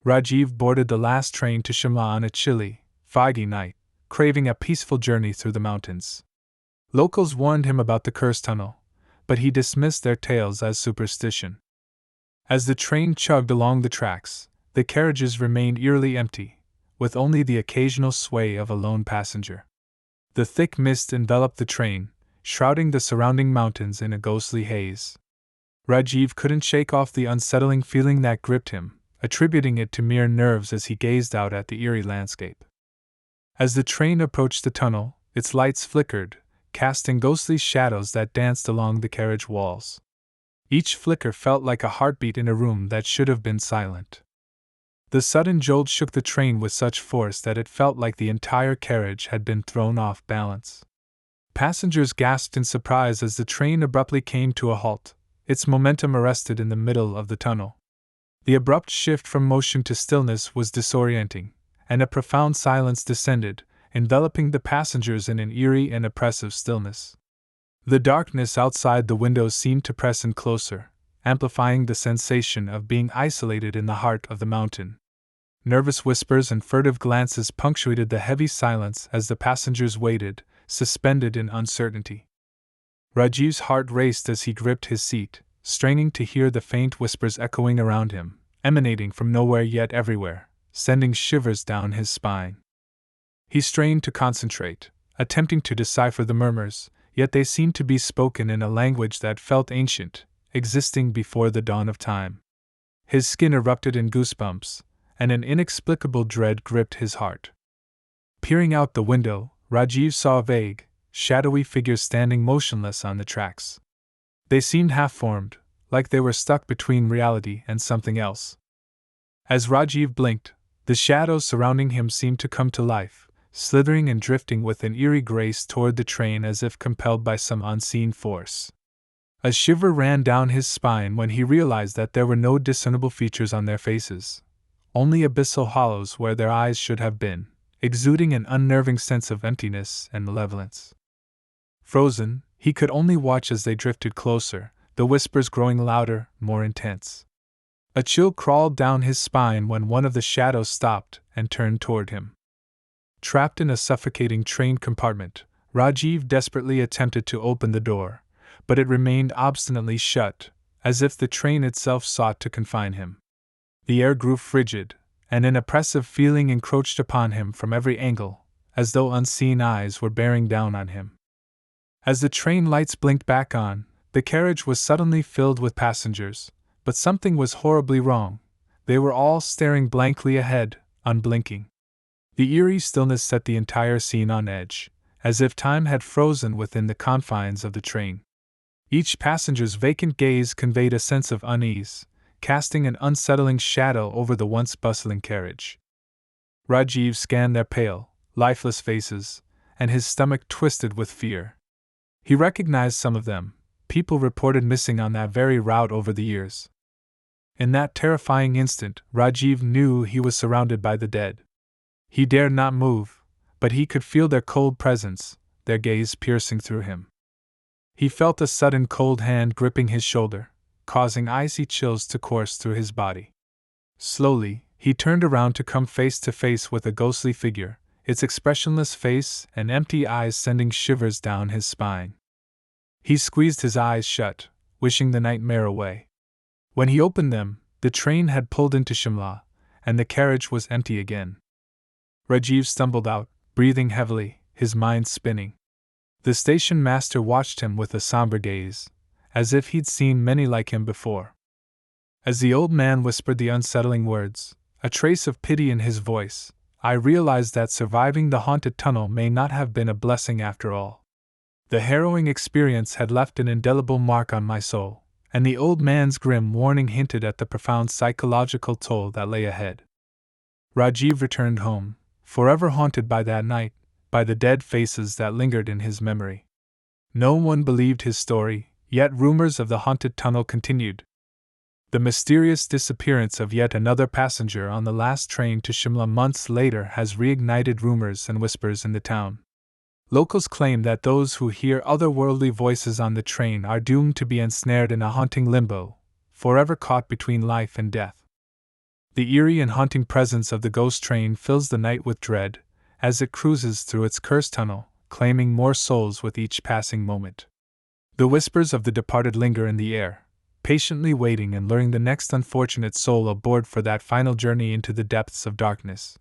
Rajeev boarded the last train to Shimla on a chilly, foggy night, craving a peaceful journey through the mountains. Locals warned him about the cursed tunnel, but he dismissed their tales as superstition. As the train chugged along the tracks, the carriages remained eerily empty, with only the occasional sway of a lone passenger. The thick mist enveloped the train, shrouding the surrounding mountains in a ghostly haze. Rajeev couldn't shake off the unsettling feeling that gripped him, attributing it to mere nerves as he gazed out at the eerie landscape. As the train approached the tunnel, its lights flickered, casting ghostly shadows that danced along the carriage walls. Each flicker felt like a heartbeat in a room that should have been silent. The sudden jolt shook the train with such force that it felt like the entire carriage had been thrown off balance. Passengers gasped in surprise as the train abruptly came to a halt, its momentum arrested in the middle of the tunnel. The abrupt shift from motion to stillness was disorienting, and a profound silence descended, enveloping the passengers in an eerie and oppressive stillness. The darkness outside the windows seemed to press in closer, amplifying the sensation of being isolated in the heart of the mountain. Nervous whispers and furtive glances punctuated the heavy silence as the passengers waited, suspended in uncertainty. Rajeev's heart raced as he gripped his seat, straining to hear the faint whispers echoing around him, emanating from nowhere yet everywhere, sending shivers down his spine. He strained to concentrate, attempting to decipher the murmurs, yet they seemed to be spoken in a language that felt ancient, existing before the dawn of time. His skin erupted in goosebumps, and an inexplicable dread gripped his heart. Peering out the window, Rajeev saw vague, shadowy figures standing motionless on the tracks. They seemed half-formed, like they were stuck between reality and something else. As Rajeev blinked, the shadows surrounding him seemed to come to life, slithering and drifting with an eerie grace toward the train as if compelled by some unseen force. A shiver ran down his spine when he realized that there were no discernible features on their faces, only abyssal hollows where their eyes should have been, exuding an unnerving sense of emptiness and malevolence. Frozen, he could only watch as they drifted closer, the whispers growing louder, more intense. A chill crawled down his spine when one of the shadows stopped and turned toward him. Trapped in a suffocating train compartment, Rajeev desperately attempted to open the door, but it remained obstinately shut, as if the train itself sought to confine him. The air grew frigid, and an oppressive feeling encroached upon him from every angle, as though unseen eyes were bearing down on him. As the train lights blinked back on, the carriage was suddenly filled with passengers, but something was horribly wrong. They were all staring blankly ahead, unblinking. The eerie stillness set the entire scene on edge, as if time had frozen within the confines of the train. Each passenger's vacant gaze conveyed a sense of unease, casting an unsettling shadow over the once bustling carriage. Rajeev scanned their pale, lifeless faces, and his stomach twisted with fear. He recognized some of them, people reported missing on that very route over the years. In that terrifying instant, Rajeev knew he was surrounded by the dead. He dared not move, but he could feel their cold presence, their gaze piercing through him. He felt a sudden cold hand gripping his shoulder, causing icy chills to course through his body. Slowly, he turned around to come face to face with a ghostly figure, its expressionless face and empty eyes sending shivers down his spine. He squeezed his eyes shut, wishing the nightmare away. When he opened them, the train had pulled into Shimla, and the carriage was empty again. Rajeev stumbled out, breathing heavily, his mind spinning. The station master watched him with a somber gaze, as if he'd seen many like him before. As the old man whispered the unsettling words, a trace of pity in his voice, I realized that surviving the haunted tunnel may not have been a blessing after all. The harrowing experience had left an indelible mark on my soul, and the old man's grim warning hinted at the profound psychological toll that lay ahead. Rajeev returned home, forever haunted by that night, by the dead faces that lingered in his memory. No one believed his story, yet rumors of the haunted tunnel continued. The mysterious disappearance of yet another passenger on the last train to Shimla months later has reignited rumors and whispers in the town. Locals claim that those who hear otherworldly voices on the train are doomed to be ensnared in a haunting limbo, forever caught between life and death. The eerie and haunting presence of the ghost train fills the night with dread, as it cruises through its cursed tunnel, claiming more souls with each passing moment. The whispers of the departed linger in the air, patiently waiting and luring the next unfortunate soul aboard for that final journey into the depths of darkness.